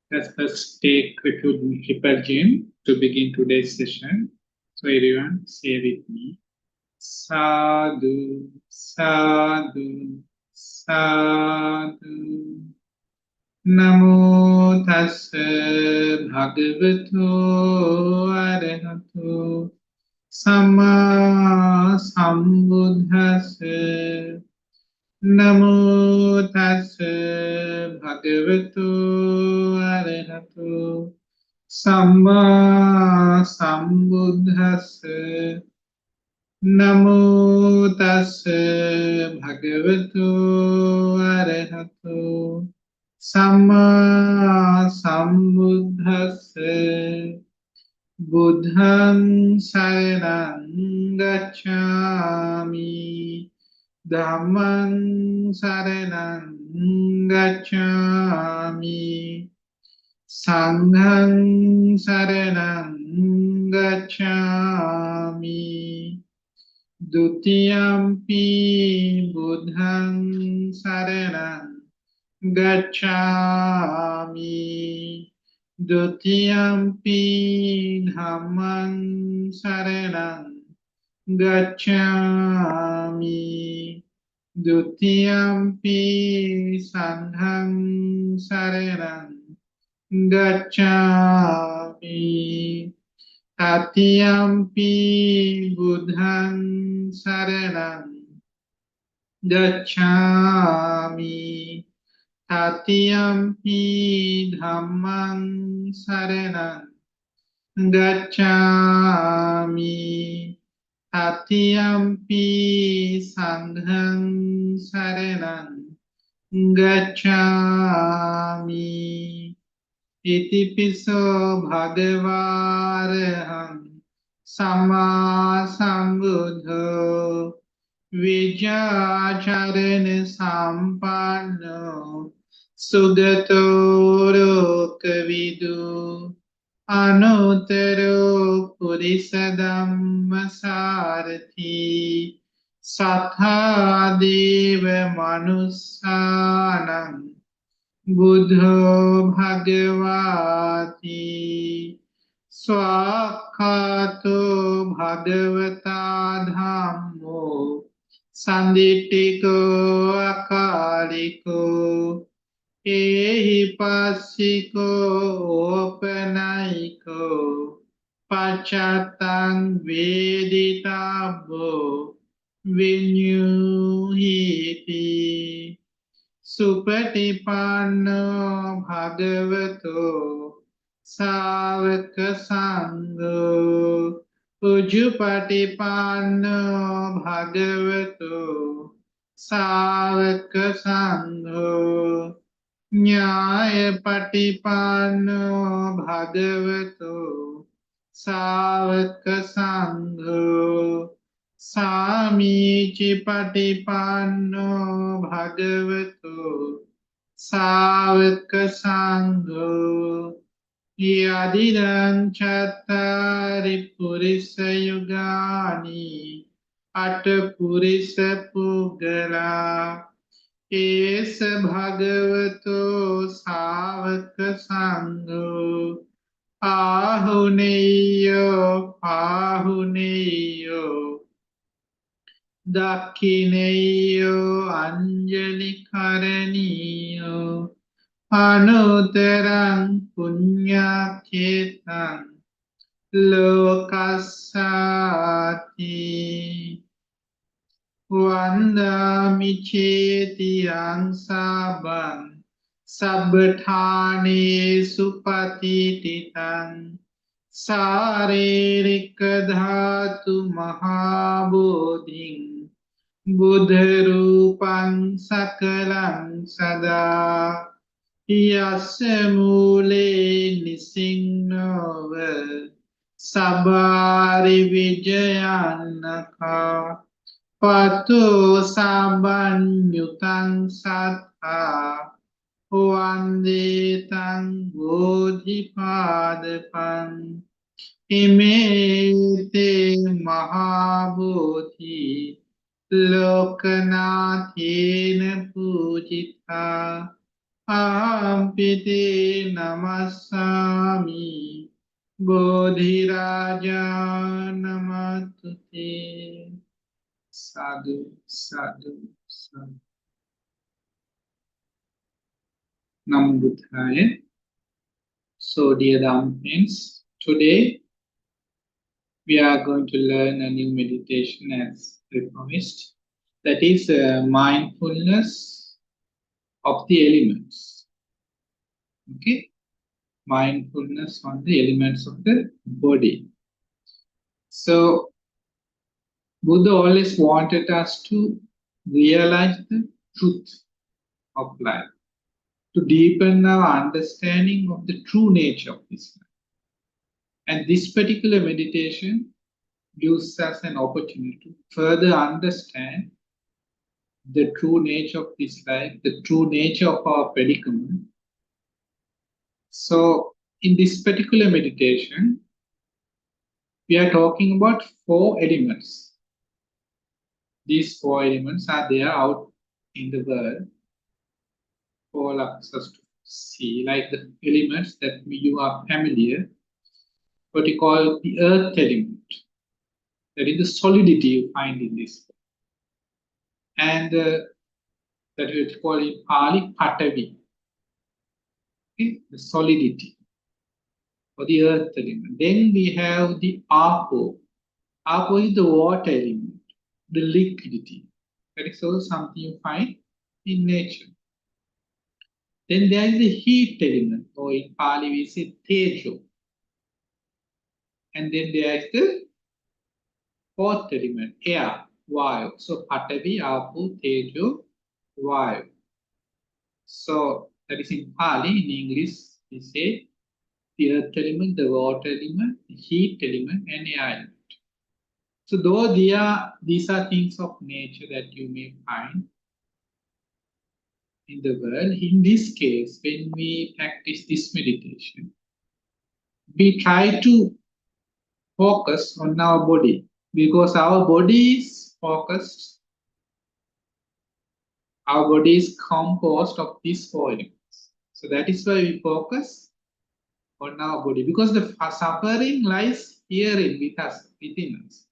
Let's first take a quick triple gym to begin today's session. So everyone, say with me. Sadhu, sadhu, sadhu. Namo tassa bhagavato arahato sama sambuddhassa. Namo tassa bhagavato arahato samma sambuddhassa. Namo tassa bhagavato arahato samma sambuddhassa. Buddhang saranang gacchami. Dhammang saranang gacchami. Sanghang saranang gacchami. Dutiyampi buddhang saranang gacchami. Dutiyampi dhammang saranang gacchami. Dutiyampi sanghang saranang gacchami. Tatiyampi buddhang saranang gacchami. Tatiyampi dhammang saranang gacchami. Tatiyampi sanghang saranang gacchami. Itipiso bhagavarahang samma sambuddho vijacharana sampanno sugato lokavidu anuttaro purisa dhammasarati sattha deva manussanam Buddho Bhagavati Swakhato Bhagavata Dhammo Sanditiko Akaliko Ehi Passiko Opanaiko Pachatang Veditabo Vinyuhiti Supatipanno Bhagavato Savaka Sangho Ujupatipanno Bhagavato Savaka Sangho Nyaya Patipanno Bhagavato Savaka Sangho Samichi Patipanno Bhagavato Savaka Sangho Yadidang Chattari Purisa Yugani Atta Purisa Pugala Esa Bhagavato Savaka Sangho Ahuneyo Ahuneyo Dakhineyo Anjali Karaniyo Anutarang Punyaketang Lokasati Vandami Chetiyang Sabang Sabbathane Supatititang Saririka Dhatu Mahabodhing Buddharupang Sakalang Sada Yasya Mule Nisingnova Sabari Vijayanaka Pato Sabanyutang Sattha Vande Tang Bodhipadapang Imete Mahabodhi Lokanathena Pujita Ahampiti namassami Bodhiraja namatute. Sadhu, sadhu, sadhu. Namo Buddhaya. So, dear Dhamma friends, today we are going to learn a new meditation as I promised. That is mindfulness of the elements. Okay? Mindfulness on the elements of the body. So, Buddha always wanted us to realize the truth of life, to deepen our understanding of the true nature of this life. And this particular meditation gives us an opportunity to further understand the true nature of this life, the true nature of our predicament. So, in this particular meditation, we are talking about four elements. These four elements are there out in the world for us to see, like the elements that you are familiar, what we call the earth element. That is the solidity you find in this. And that we call in Pali Patavi, okay? The solidity or the earth element. Then we have the Apo. Apo is the water element, the liquidity. That is also something you find in nature. Then there is the heat element, or in Pali we say Tejo. And then there is the fourth element, air, Vayu. So Patavi, Apo, Tejo, Vayu. So that is in Pali. In English, we say the earth element, the water element, the heat element, and air element. So though these are things of nature that you may find in the world, in this case, when we practice this meditation, we try to focus on our body because our body is focused, our body is composed of these four elements. So that is why we focus on our body because the suffering lies here with us, within us.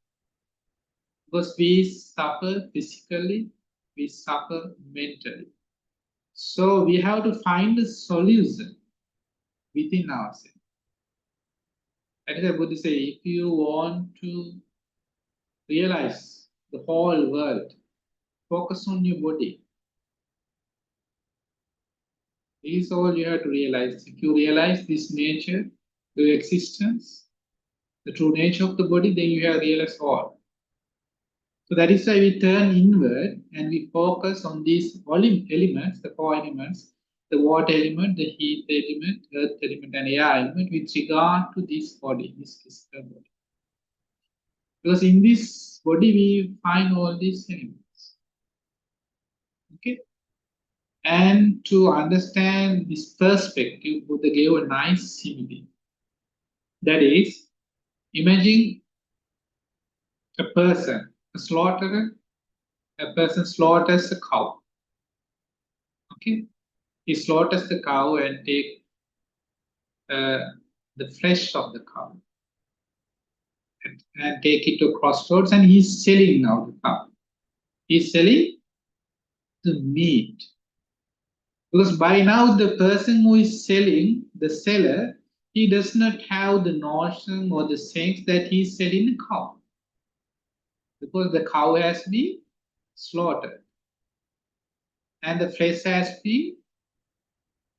Because we suffer physically, we suffer mentally. So we have to find a solution within ourselves. That is why Buddha say, if you want to realize the whole world, focus on your body. This is all you have to realize. If you realize this nature, your existence, the true nature of the body, then you have realized all. So that is why we turn inward and we focus on these elements, the four elements, the water element, the heat element, earth element, and air element with regard to this body, this physical body. Because in this body we find all these elements. Okay? And to understand this perspective, Buddha gave a nice simile. That is, imagine a person, a slaughterer, a person slaughters a cow. Okay? He slaughters the cow and take the flesh of the cow and take it to crossroads, and he's selling now the cow. He's selling the meat. Because by now the person who is selling, the seller, he does not have the notion or the sense that he's selling a cow. Because the cow has been slaughtered. And the flesh has been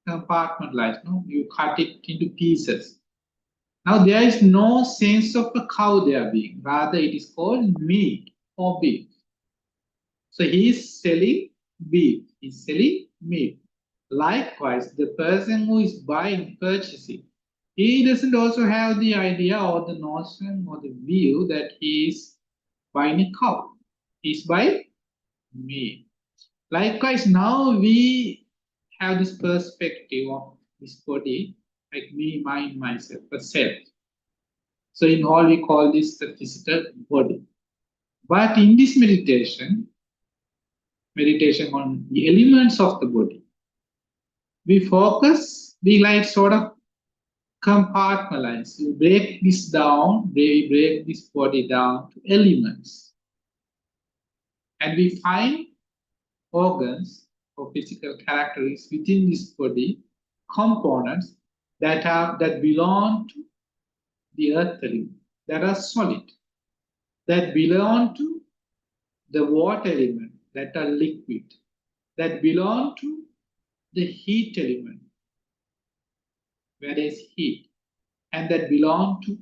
compartmentalized. No? You cut it into pieces. Now there is no sense of a cow there being. Rather it is called meat or beef. So he is selling beef. He is selling meat. Likewise, the person who is buying, purchasing, he doesn't also have the idea or the notion or the view that he is buying a cow. He is buying meat. Likewise, now we have this perspective of this body, like me, mind, myself, a self. So in all we call this the physical body. But in this meditation on the elements of the body, we focus, we like sort of compartmentalize. You break this down, we break this body down to elements. And we find organs or physical characteristics within this body, components that belong to the earth element, that are solid, that belong to the water element, that are liquid, that belong to the heat element, where there is heat, and that belong to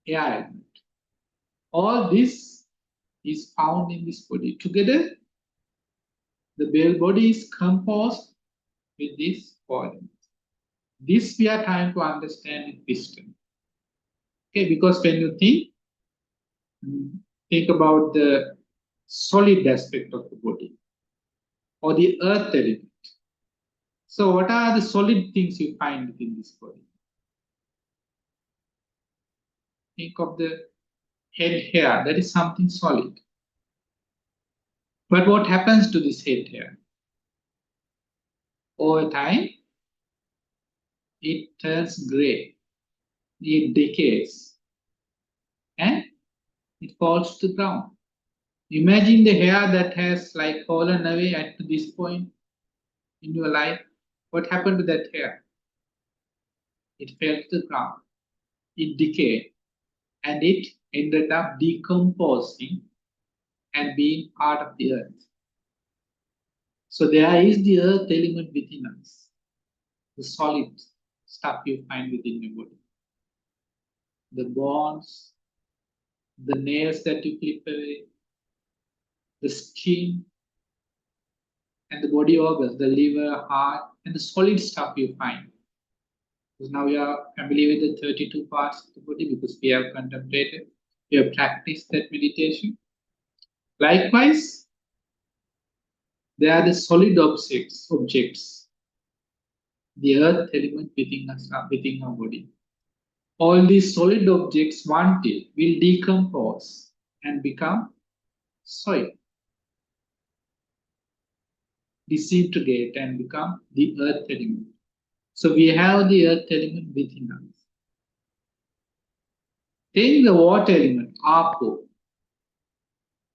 air element. All this is found in this body. Together, the whole body is composed with these four elements. This we are trying to understand in wisdom. Okay, because when you think about the solid aspect of the body or the earth element. So what are the solid things you find within this body? Think of the head hair, that is something solid. But what happens to this head hair? Over time, it turns gray, it decays, and it falls to the ground. Imagine the hair that has like fallen away at this point in your life. What happened to that hair? It fell to the ground, it decayed, and it ended up decomposing and being part of the earth. So there is the earth element within us, the solid stuff you find within your body. The bones, the nails that you clip away, the skin, and the body organs, the liver, heart, and the solid stuff you find. Because now we are familiar with the 32 parts of the body because we have contemplated, we have practiced that meditation. Likewise, there are the solid objects, the earth element within us, within our body. All these solid objects, one day, will decompose and become soil, disintegrate and become the earth element. So we have the earth element within us. Take the water element, Apo.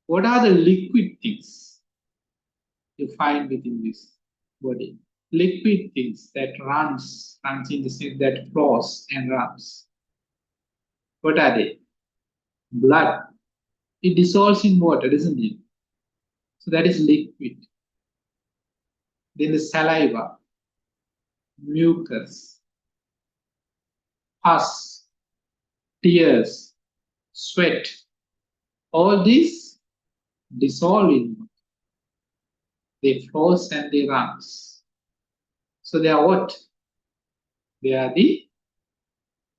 What are the liquid things you find within this body? Liquid things that runs in the sense that flows and runs. What are they? Blood. It dissolves in water, isn't it? So that is liquid. Then the saliva, mucus, pus, tears, sweat, all these dissolve in water. They flows and they runs. So they are what? They are the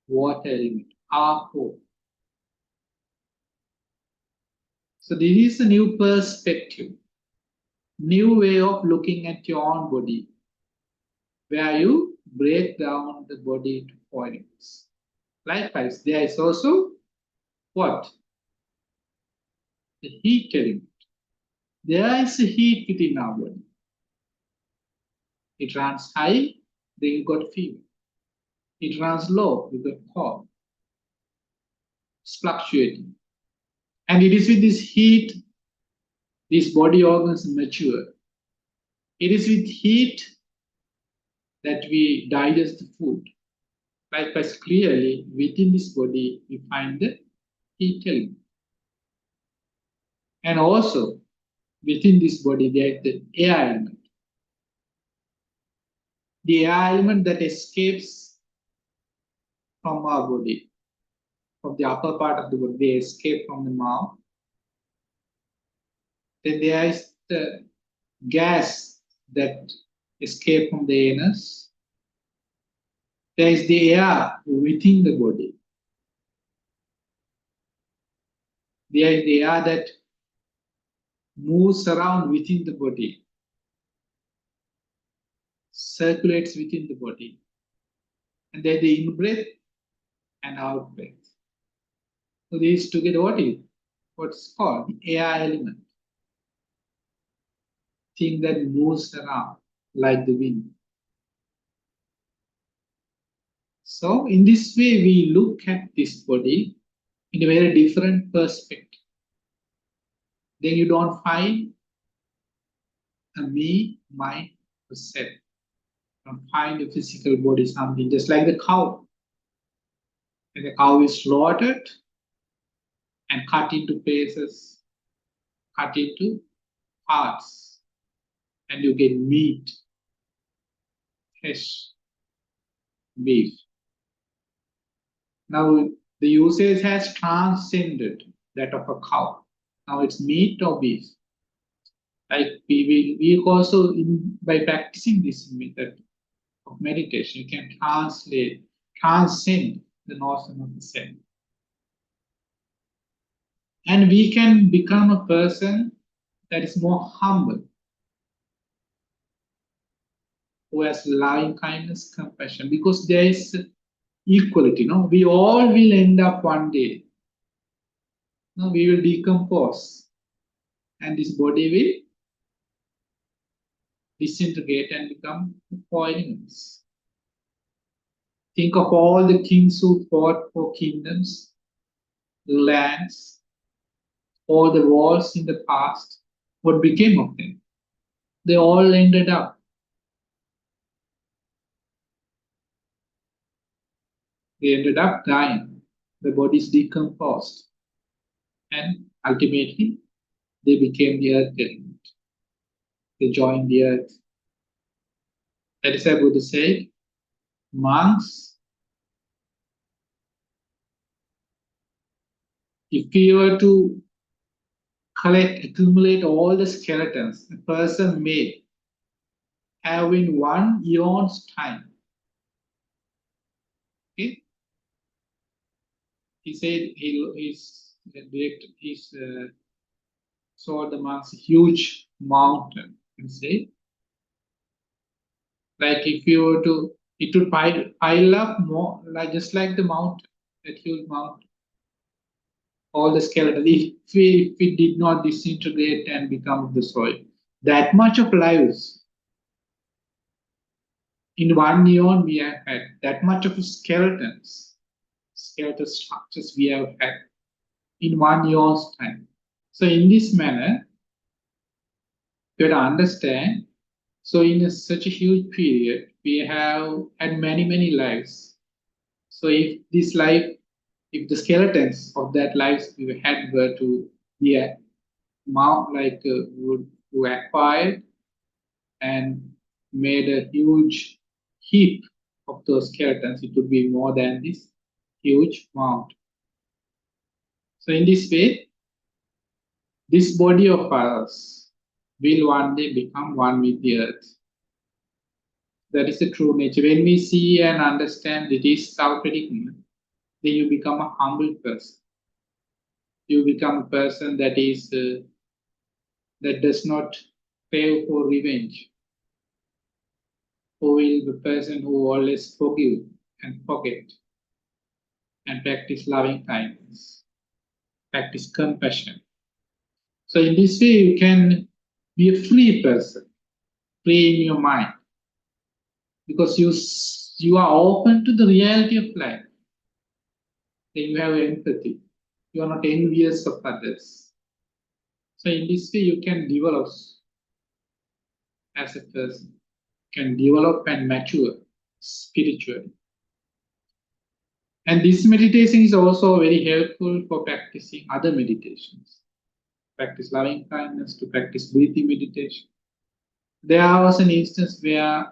water element, Apo. So this is a new perspective, new way of looking at your own body, where you break down the body into four elements. Likewise, there is also what? The heat element. There is a heat within our body. It runs high, then you got fever. It runs low, you got cold. It's fluctuating. And it is with this heat, these body organs mature. It is with heat that we digest the food. Likewise, clearly, within this body, we find the heat element. And also, within this body, there is the air element. The air element that escapes from our body, from the upper part of the body, they escape from the mouth. Then there is the gas that escape from the anus. There is the air within the body. There is the air that moves around within the body, circulates within the body. And there is the in-breath and out-breath. So these together, what's called the air element. Thing that moves around like the wind. So in this way, we look at this body in a very different perspective. Then you don't find a me, mind, or self. You don't find the physical body something just like the cow. And the cow is slaughtered and cut into pieces, cut into parts, and you get meat, fish, beef. Now the usage has transcended that of a cow. Now it's meat or beef. Like we also by practicing this method of meditation, you can transcend the notion of the self. And we can become a person that is more humble, who has loving kindness, compassion, because there is equality. No, we all will end up one day. No, we will decompose, and this body will disintegrate and become poisonous. Think of all the kings who fought for kingdoms, lands, all the wars in the past. What became of them? They all ended up dying. The bodies decomposed, and ultimately they became the earth element. They joined the earth. That is why Buddha said, monks, if we were to accumulate all the skeletons a person may have in 1 eon's time. Okay? He said he saw the monks a huge mountain and say, like if you were to, it would pile up more, like just like the mountain, that huge mountain. All the skeleton, if it did not disintegrate and become the soil, that much of lives in 1 eon we have had, that much of skeleton structures we have had in 1 eon's time. So in this manner, you have to understand, so in such a huge period, we have had many lives. So if this life, if the skeletons of that lives we had were to be would acquired and made a huge heap of those skeletons, it would be more than this huge mountain. So in this way, this body of ours will one day become one with the earth. That is the true nature. When we see and understand it is our predicament, then you become a humble person. You become a person that is that does not crave for revenge, who will be a person who always forgive and forget and practice loving kindness, practice compassion. So in this way, you can be a free person, free in your mind, because you are open to the reality of life. Then you have empathy. You are not envious of others. So in this way, you can develop as a person, can develop and mature spiritually. And this meditation is also very helpful for practicing other meditations. Practice loving kindness, to practice breathing meditation. There was an instance where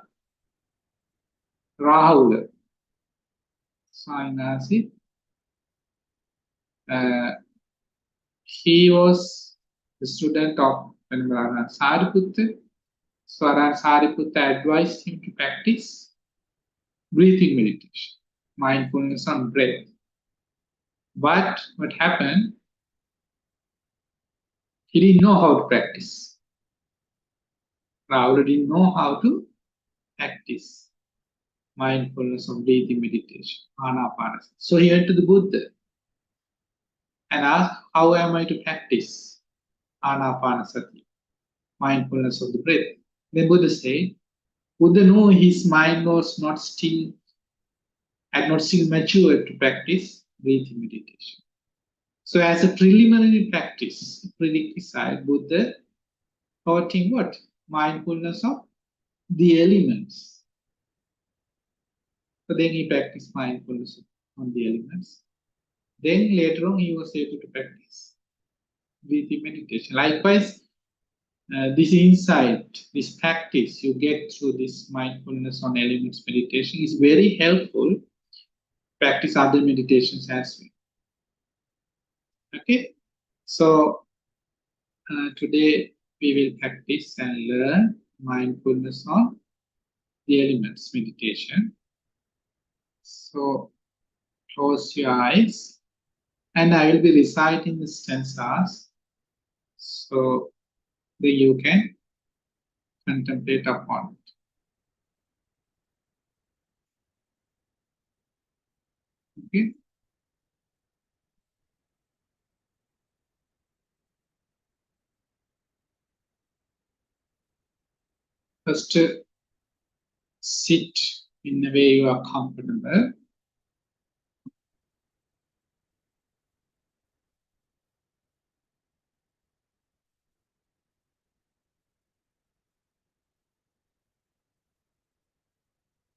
Rahul Sainasi, he was the student of Venerable Sariputta. So Sariputta advised him to practice breathing meditation, mindfulness on breath. But what happened? He didn't know how to practice. Rahul didn't know how to practice mindfulness of breathing meditation, anapanasati. So he went to the Buddha and asked, how am I to practice anapanasati, mindfulness of the breath? Then Buddha said, Buddha knew his mind was not still and not still mature to practice breathing meditation. So as a preliminary practice, prerequisite, Buddha taught him what? Mindfulness of the elements. So then he practiced mindfulness on the elements. Then later on he was able to practice breathing meditation. Likewise, this insight, this practice you get through this mindfulness on elements meditation is very helpful. Practice other meditations as well. Okay, so today we will practice and learn mindfulness on the elements meditation. So close your eyes and I will be reciting the stanzas so that you can contemplate upon it. Okay. First, sit in a way you are comfortable.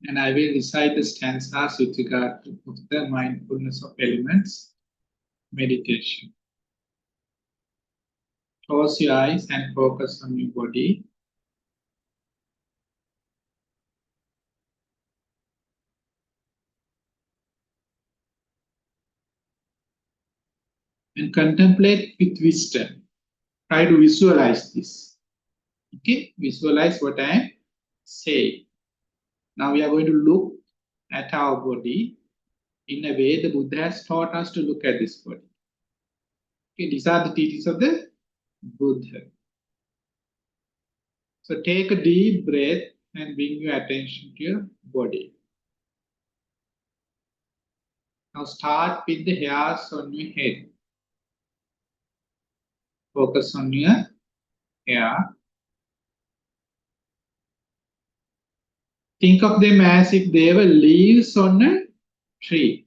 And I will recite the stanzas with regard to the mindfulness of elements meditation. Close your eyes and focus on your body. And contemplate with wisdom. Try to visualize this. Okay, visualize what I am saying. Now we are going to look at our body in a way the Buddha has taught us to look at this body. Okay, these are the teachings of the Buddha. So take a deep breath and bring your attention to your body. Now start with the hairs on your head. Focus on your hair. Think of them as if they were leaves on a tree.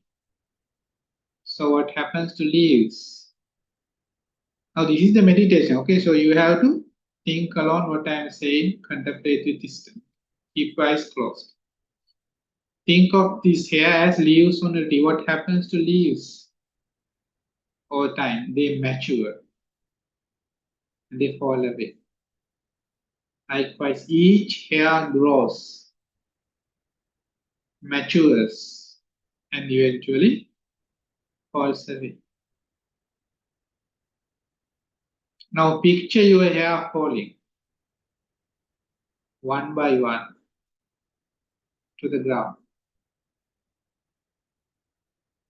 So what happens to leaves? Now this is the meditation. Okay, so you have to think along what I am saying, contemplate with wisdom. Keep eyes closed. Think of this hair as leaves on a tree. What happens to leaves? Over time, they mature and they fall away. Likewise, each hair grows, matures, and eventually falls away. Now picture your hair falling one by one to the ground.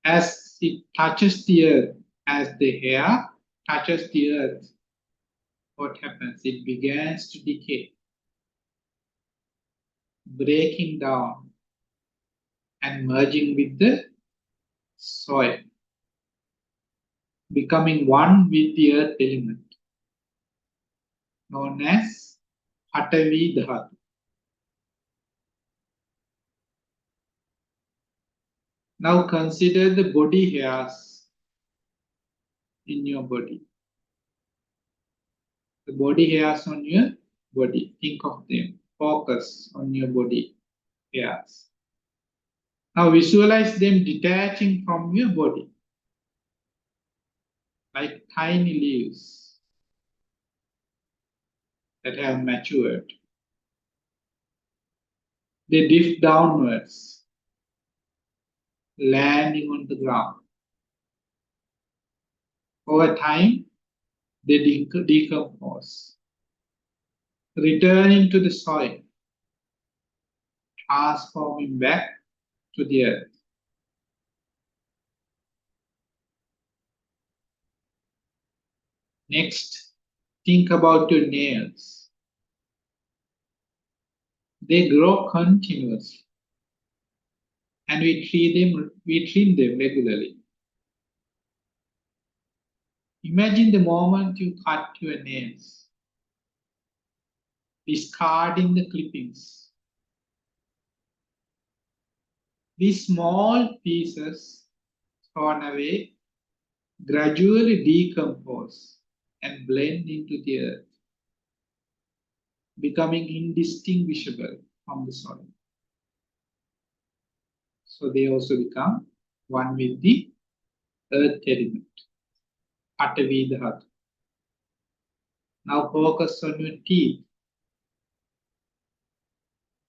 As it touches the earth, as the hair touches the earth, what happens? It begins to decay, breaking down and merging with the soil, becoming one with the earth element, known as Patavi Dhatu. Now consider the body hairs in your body. The body hairs on your body. Think of them. Focus on your body hairs. Now visualize them detaching from your body like tiny leaves that have matured. They drift downwards, landing on the ground. Over time, they decompose, returning to the soil, transforming back to the earth. Next, think about your nails. They grow continuously, and we trim them regularly. Imagine the moment you cut your nails, discarding the clippings. These small pieces thrown away gradually decompose and blend into the earth, becoming indistinguishable from the soil. So they also become one with the earth element, Patavi Dhatu. Now focus on your teeth.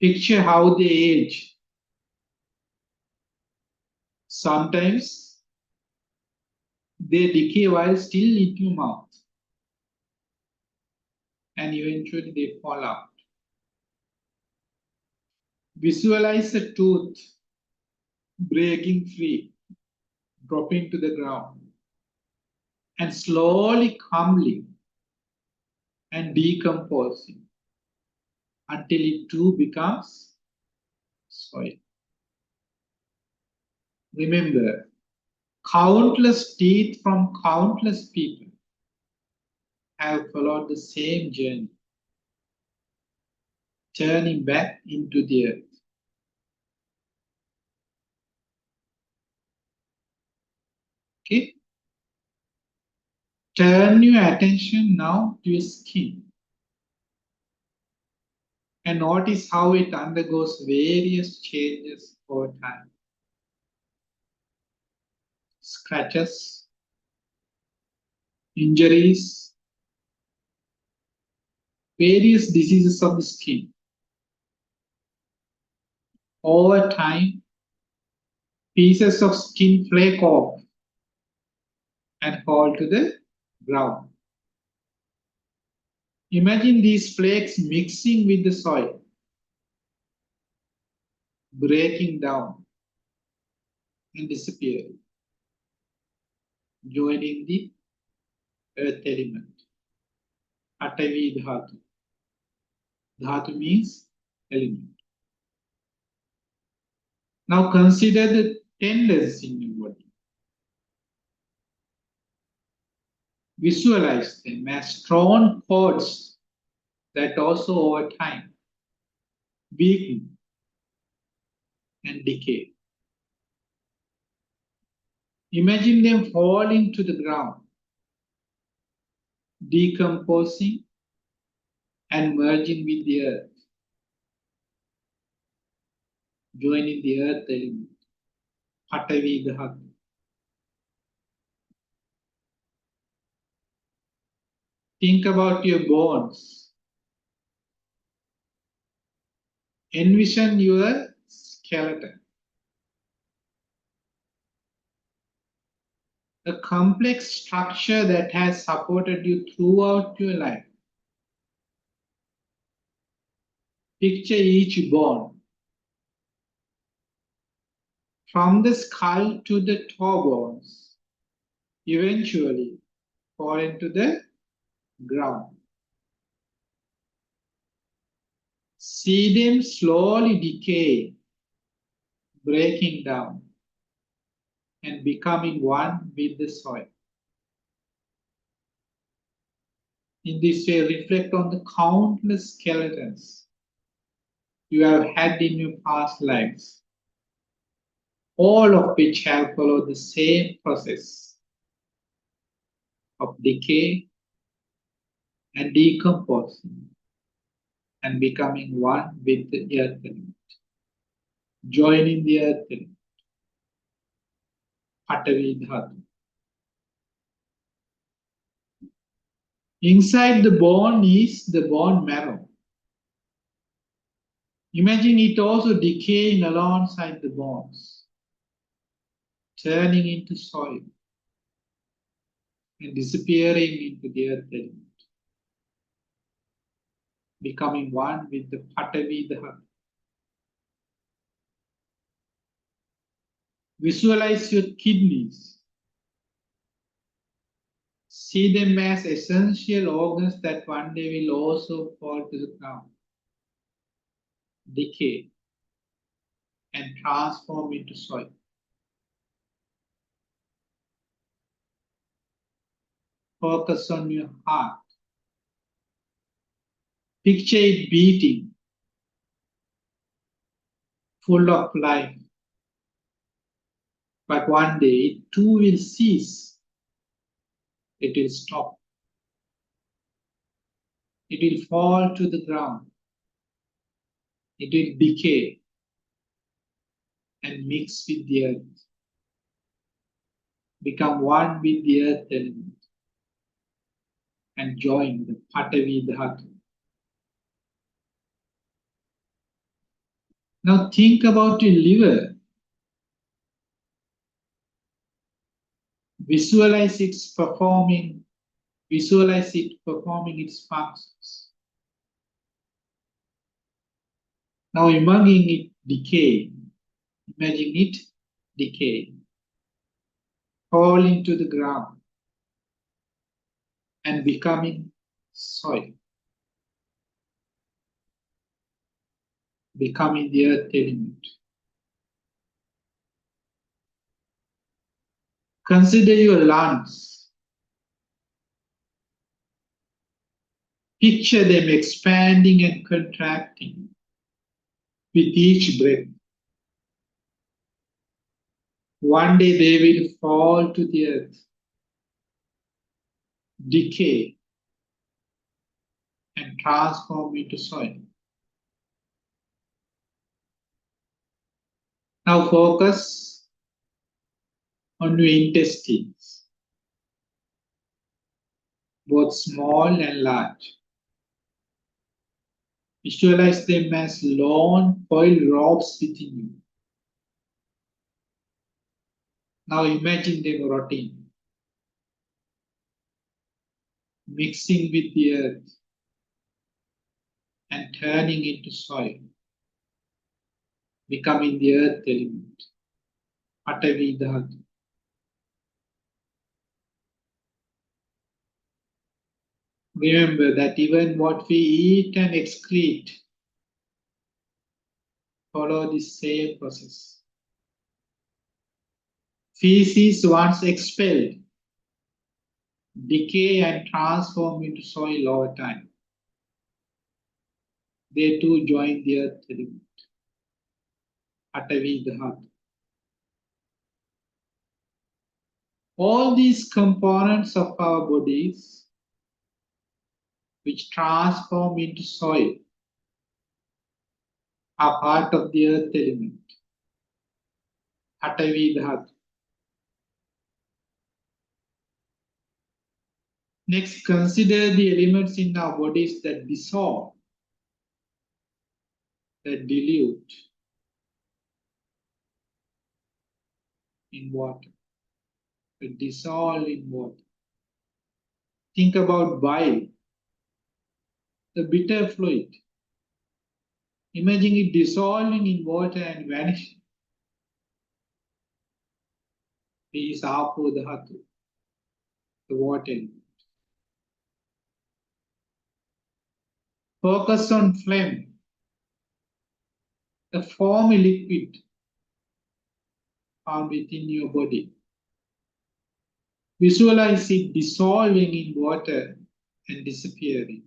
Picture how they age. Sometimes they decay while still in your mouth, and eventually they fall out. Visualize a tooth breaking free, dropping to the ground, and slowly crumbling and decomposing until it too becomes soil. Remember, countless teeth from countless people have followed the same journey, turning back into the earth. Okay? Turn your attention now to your skin and notice how it undergoes various changes over time. Scratches, injuries, various diseases of the skin. Over time, pieces of skin flake off and fall to the ground. Imagine these flakes mixing with the soil, breaking down and disappearing, joining the earth element. Atavi Dhatu. Dhatu means element. Now consider the tendons in your body. Visualize them as strong cords that also over time weaken and decay. Imagine them falling to the ground, decomposing and merging with the earth, joining the earth element. Patavi Dhatu. Think about your bones. Envision your skeleton. A complex structure that has supported you throughout your life. Picture each bone, from the skull to the toe bones, eventually fall into the ground. See them slowly decay, breaking down, and becoming one with the soil. In this way, reflect on the countless skeletons you have had in your past lives, all of which have followed the same process of decay and decomposing and becoming one with the earth element, joining the earth element, Patavi Dhatu. Inside the bone is the bone marrow. Imagine it also decaying alongside the bones, turning into soil and disappearing into the earth element, becoming one with the Patavi Dhatu. Visualize your kidneys. See them as essential organs that one day will also fall to the ground, decay, and transform into soil. Focus on your heart. Picture it beating, full of life, But one day it too will cease. It will stop. It will fall to the ground. It will decay and mix with the earth, become one with the earth element, and join the Patavi Dhatu. Now think about your liver. Visualize it performing its functions. Now imagine it decaying. Imagine it decaying, falling to the ground and becoming soil, becoming the earth element. Consider your lungs. Picture them expanding and contracting with each breath. One day they will fall to the earth, decay, and transform into soil. Now focus on your intestines, both small and large. Visualize them as long coiled ropes within you. Now imagine them rotting, mixing with the earth and turning into soil, becoming the earth element, Patavi Dhatu. Remember that even what we eat and excrete follow the same process. Feces once expelled decay and transform into soil over time. They too join the earth element, Patavi Dhatu. All these components of our bodies which transform into soil are part of the earth element, Patavi Dhatu. Next, consider the elements in our bodies that dissolve, that dilute in water, that dissolve in water. Think about bile, the bitter fluid. Imagine it dissolving in water and vanishing. This is Apo Dhatu, the water element. Focus on phlegm, the foamy liquid found within your body. Visualize it dissolving in water and disappearing.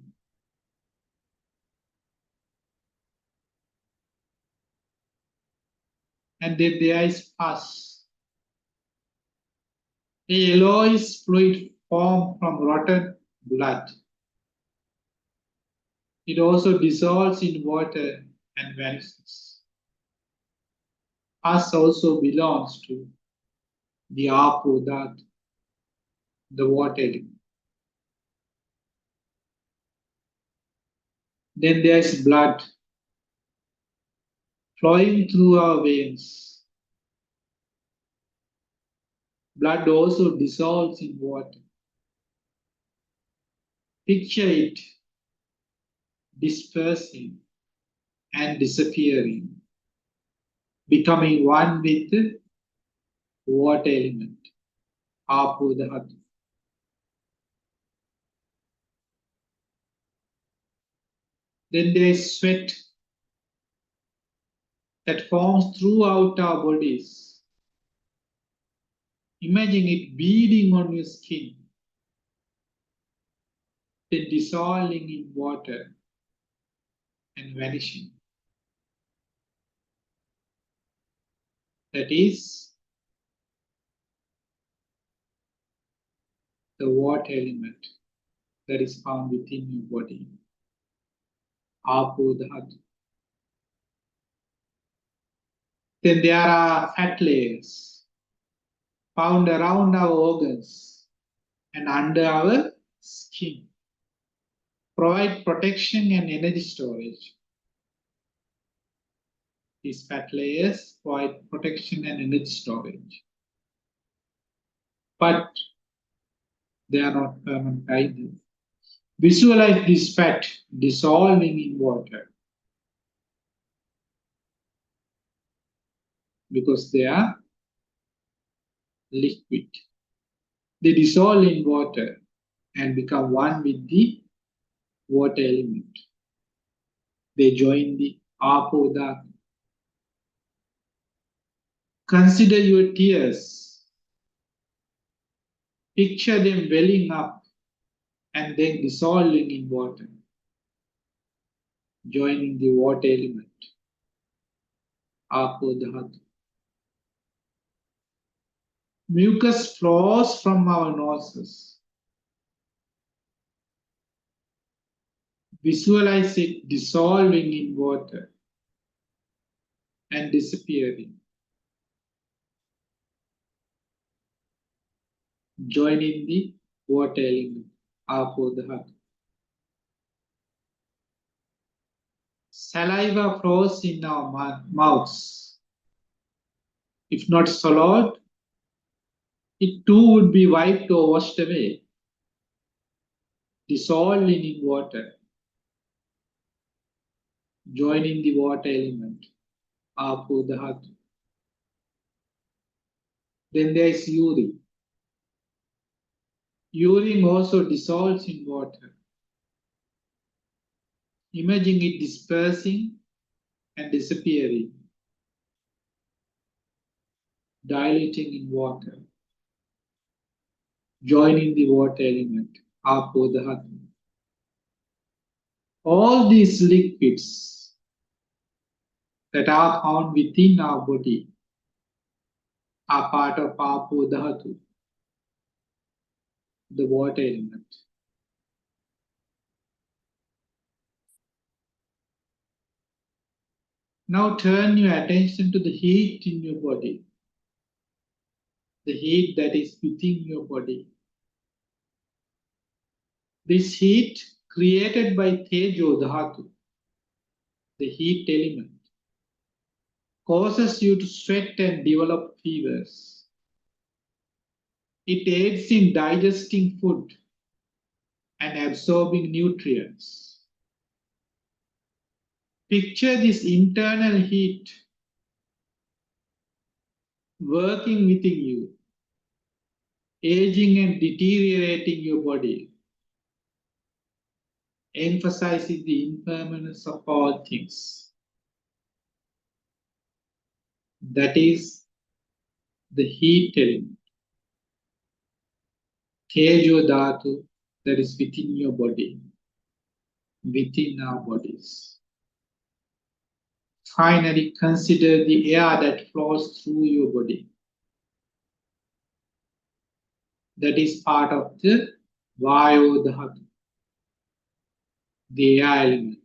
And then there is pus, a yellowish fluid formed from rotten blood. It also dissolves in water and vanishes. Pus also belongs to the Apo Dhatu, the water element. Then there is blood flowing through our veins. Blood also dissolves in water. Picture it dispersing and disappearing, becoming one with the water element, Apo Dhatu. Then there is sweat that forms throughout our bodies. Imagine it beading on your skin, then dissolving in water and vanishing. That is water element that is found within your body. Apo Dhatu. Then there are fat layers found around our organs and under our skin. Provide protection and energy storage. These fat layers provide protection and energy storage. But they are not permanent either. Visualize this fat dissolving in water because they are liquid. They dissolve in water and become one with the water element. They join the Apo Dhatu. Consider your tears. Picture them welling up and then dissolving in water, joining the water element. Apo Dhatu. Mucus flows from our noses. Visualize it dissolving in water and disappearing. Joining the water element. Apo Dhatu. Saliva flows in our mouths. If not swallowed, it too would be wiped or washed away, dissolving in water, joining the water element, Apo Dhatu. Then there is urine. Urine also dissolves in water. Imagine it dispersing and disappearing, diluting in water, joining the water element, Apo Dhatu. All these liquids that are found within our body are part of Apo Dhatu, the water element. Now turn your attention to the heat in your body, the heat that is within your body. This heat created by Tejo Dhatu, the heat element, causes you to sweat and develop fevers. It aids in digesting food and absorbing nutrients. Picture this internal heat working within you, aging and deteriorating your body, emphasizing the impermanence of all things. That is the heat element, Tejo Dhatu, that is within your body, within our bodies. Finally, consider the air that flows through your body. That is part of the Vayu Dhatu, the air element.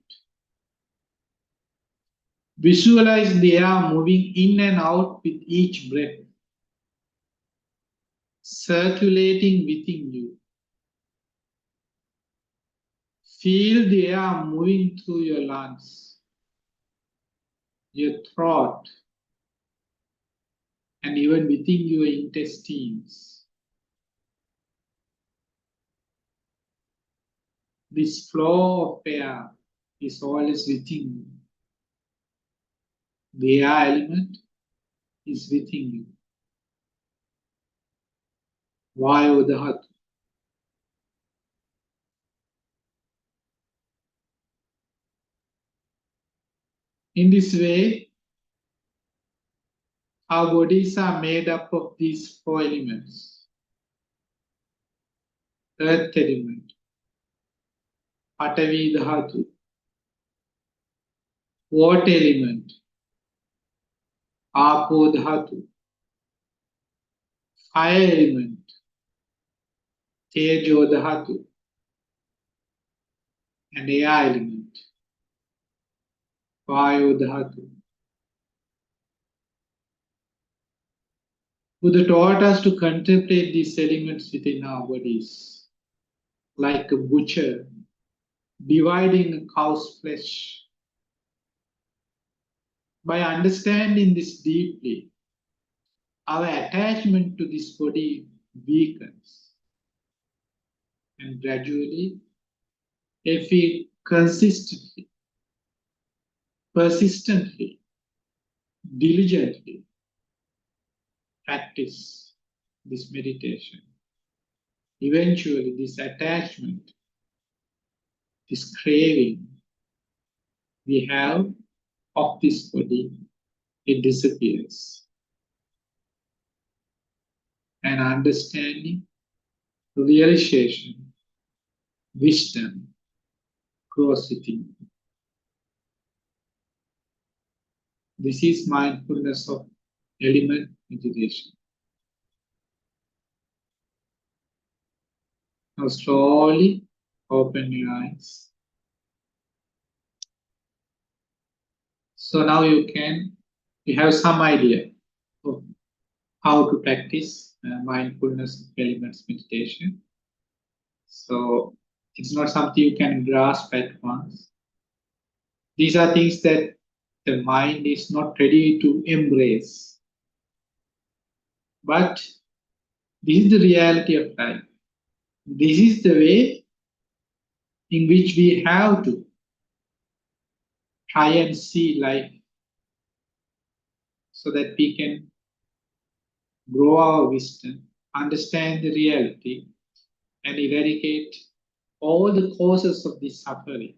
Visualize the air moving in and out with each breath, circulating within you. Feel the air moving through your lungs, your throat, and even within your intestines. This flow of air is always within you. The air element is within you. Vayu Dhatu. In this way, our bodies are made up of these four elements. Earth element, Patavi Dhatu. Water element, Apo Dhatu. Fire element, Tejo Dhatu, and air element, Vayu Dhatu. Buddha taught us to contemplate these elements within our bodies, like a butcher dividing a cow's flesh. By understanding this deeply, our attachment to this body weakens. And gradually, if we consistently, persistently, diligently practice this meditation, eventually this attachment, this craving we have of this body, it disappears. And understanding, realization, wisdom grows within. This is mindfulness of element meditation. Now slowly open your eyes. So now you have some idea of how to practice mindfulness of elements meditation. So it's not something you can grasp at once. These are things that the mind is not ready to embrace. But this is the reality of life. This is the way in which we have to try and see life so that we can grow our wisdom, understand the reality, and eradicate all the causes of this suffering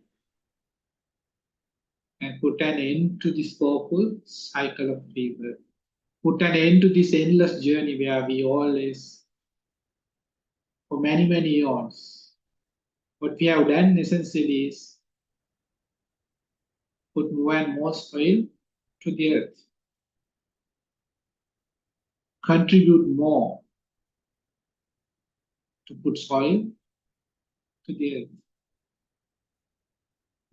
and put an end to this powerful cycle of rebirth. Put an end to this endless journey where we always, for many, many years, what we have done essentially is put more and more soil to the earth, contribute more to put soil to the earth.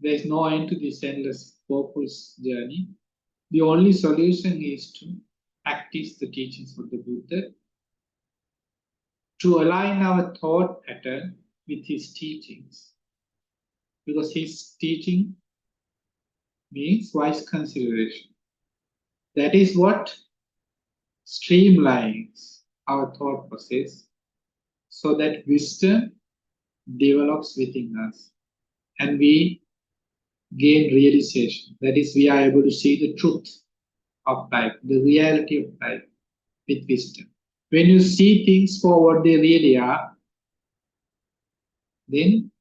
There is no end to this endless purpose journey. The only solution is to practice the teachings of the Buddha, to align our thought pattern with his teachings. Because his teaching means wise consideration. That is what streamlines our thought process so that wisdom develops within us and we gain realization. That is, we are able to see the truth of life, the reality of life with wisdom. When you see things for what they really are, then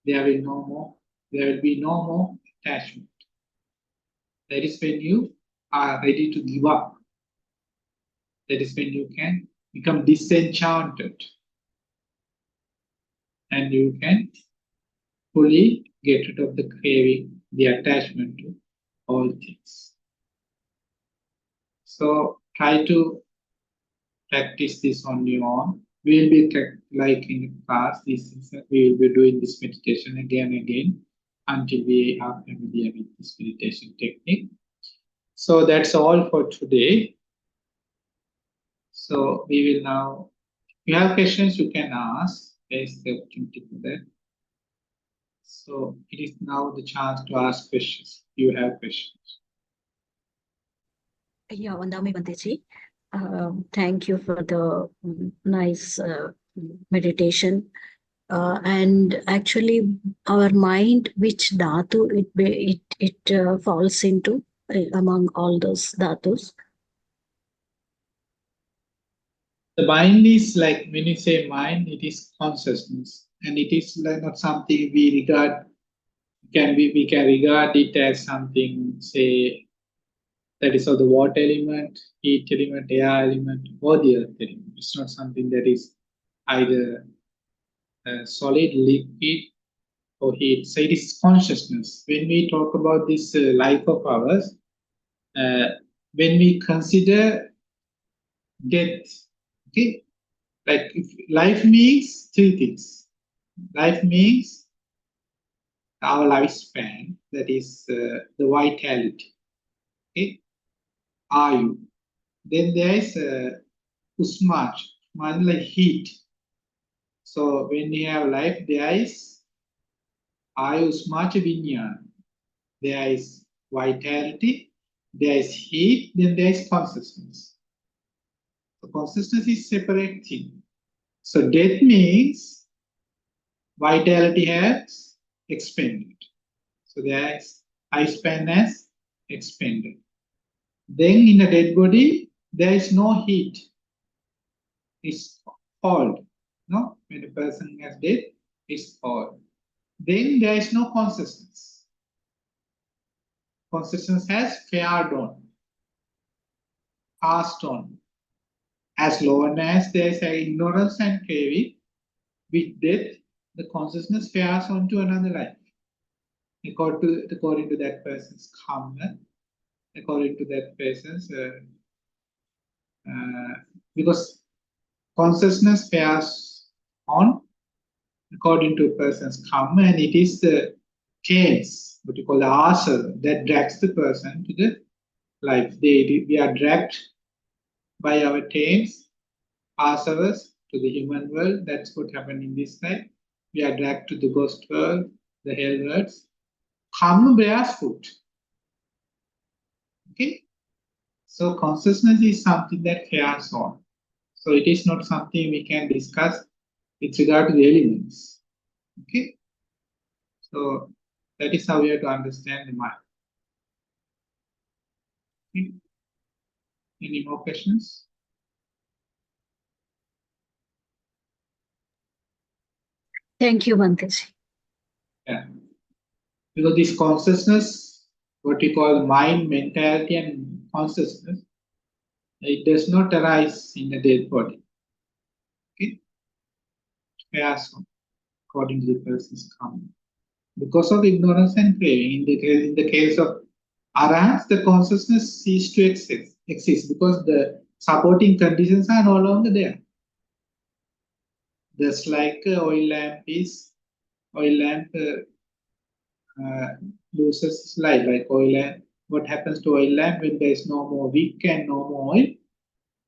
there will be no more attachment. That is when you are ready to give up. That is when you can become disenchanted and you can fully get rid of the craving, the attachment to all things. So try to practice this on your own. We will be like in class, we will be doing this meditation again and again until we are familiar with this meditation technique. So that's all for today. So we will now, if you have questions, you can ask. There is the opportunity for that. So it is now the chance to ask questions. You have questions. Yeah, Vandami Bandeji. Thank you for the nice meditation. And actually, our mind, which dhatu it falls into among all those dhatus? The mind is like, when you say mind, it is consciousness, and it is like not something we regard. We can regard it as something, say, that is of the water element, heat element, air element, or the earth element. It's not something that is either solid, liquid, or heat. So it is consciousness. When we talk about this life of ours, when we consider death, okay, Like if life means three things. Life means our lifespan, that is the vitality. Okay, Ayu. Then there is usmaj, like heat. So when you have life, there is Ayu usmaj vinyan. There is vitality, there is heat, then there is consciousness. So consciousness is separate thing. So death means vitality has expanded. So there is lifespan has expanded. Then in a dead body, there is no heat. It's cold. No? When a person has dead, it's cold. Then there is no consciousness. Consciousness has fared on, passed on. As long as there is ignorance and craving, with death, the consciousness fares on to another life. According to that person's karma, according to that person's, because consciousness fares on according to a person's karma, and it is the chains, what you call the asara, that drags the person to the life. We are dragged by our chains, asaras, to the human world. That's what happened in this life. We are dragged to the ghost world, the hell worlds. Karma bears fruit. Okay? So consciousness is something that fares on. So it is not something we can discuss with regard to the elements. Okay? So that is how we have to understand the mind. Okay? Any more questions? Thank you, Bhanteji. Yeah. Because this consciousness, what we call mind, mentality, and consciousness, it does not arise in a dead body. Okay? Fares on according to the person's karma. Because of ignorance and craving, in the case of arahants, the consciousness ceases to exist because the supporting conditions are no longer there. Just like oil lamp loses its light, like oil lamp. What happens to oil lamp when there is no more wick and no more oil?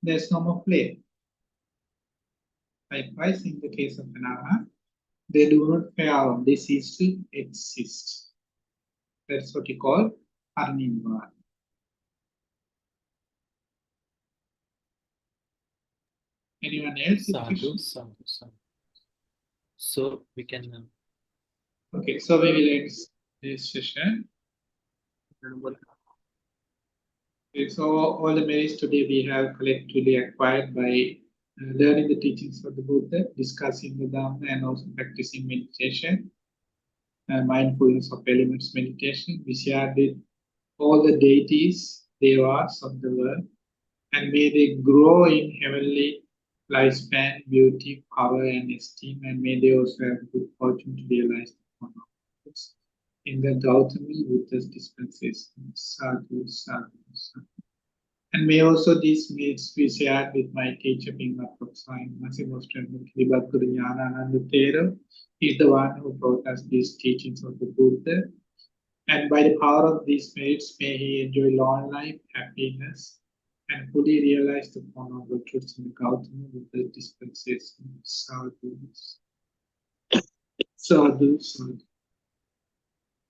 There is no more flame. Likewise, in the case of an arahant, they do not fare on; they cease to exist. That's what you call Arnimba. Anyone else? Sadhu. So we can. Okay, so we will end this session. Okay, so all the merits today we have collectively acquired by learning the teachings of the Buddha, discussing the Dhamma, and also practicing meditation, mindfulness of elements meditation. We shared with all the deities, devas of the world, and may they grow in heavenly lifespan, beauty, power, and esteem, and may they also have good fortune to realize the form of this in the Gautama Buddha's dispensation. Sadhu, sadhu, sadhu. And may also these meets be shared with my teacher, being a Prophet Massimo Jnana Thero. He is the one who brought us these teachings of the Buddha. And by the power of these merits, may he enjoy long life, happiness, and fully realize the Honorable truths in the Gautama Buddha dispensation. Sadhu, sadhu, sadhu.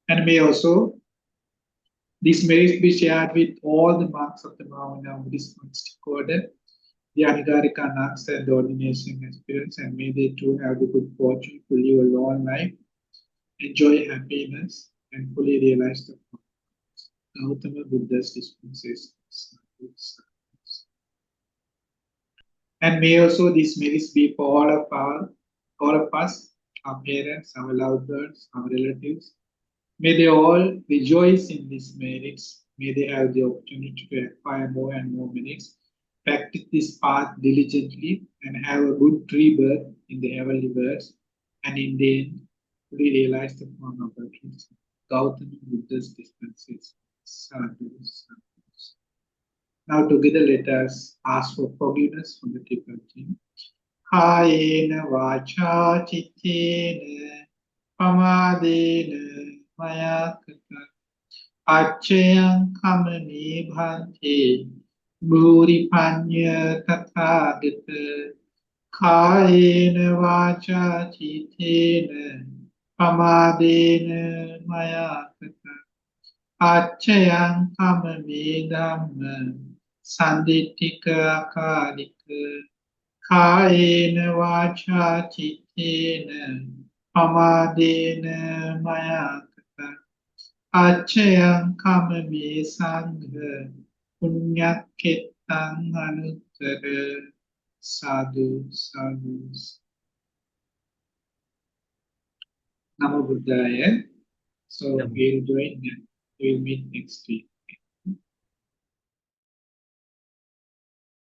And may also these merits be shared with all the monks of the Mahavana Buddhist monastic order, the Anigarika nuns and the ordination aspirants, and may they too have the good fortune to live a long life, enjoy happiness, and fully realize the Gautama Buddha's dispensation. And may also these merits be for all of us, our parents, our loved ones, our relatives. May they all rejoice in these merits. May they have the opportunity to acquire more and more merits, practice this path diligently, and have a good rebirth in the heavenly worlds, and in the end, fully realize the form of our truth. Gautama Buddha's dispensation. Sadhu, sadhu. Now together let us ask for forgiveness from the Tibetan team. Kayena vacha chittena pamadena maya kata Acchayam kamani bhante bhuri panya tathagata Kayena vacha chittena pamadena maya kata Acchayam kamani dhamma sandittika akarika Kayena vacha chittena pamadena maya kata Acchayam kamami sangha punyaketang anuttara sadhu sadhu. Namo Buddhaya. So we'll join. We'll meet next week.